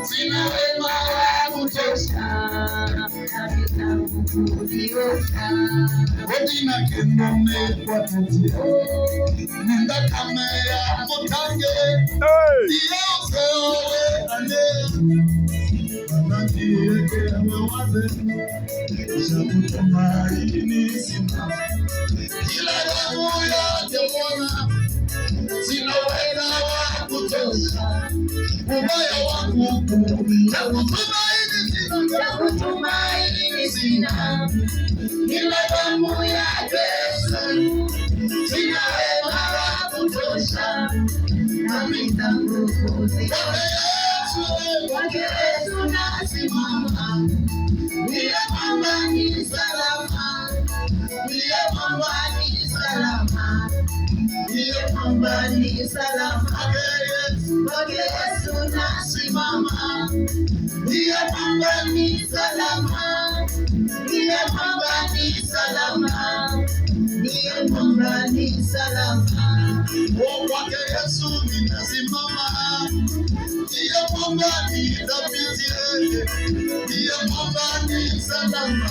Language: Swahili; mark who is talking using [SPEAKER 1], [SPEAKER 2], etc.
[SPEAKER 1] sina wema wa kutosha, Odina kendone kwa tete, nenda kamera mutange, iyo seowe ane, anandiye wawaze, shakutumaini sina, kila damu ya demona, sina wema wa kutosha, ubaya wangu, chakutumaini sina, ila damu ya Yesu, sina wema wa kutosha, nami tangukuzi kwake Yesu nasimama, ndiye mwamba ni salama, ndiye mwamba ni salama, ndiye mwamba ni salama, kwake Yesu nasimama, ndiye mwamba ni salama, ndiye mwamba ni salama, ndiye mwamba ni salama, kwake Yesu ninasimama, ndiye mwamba ni thabiti, ndiye mwamba ni salama.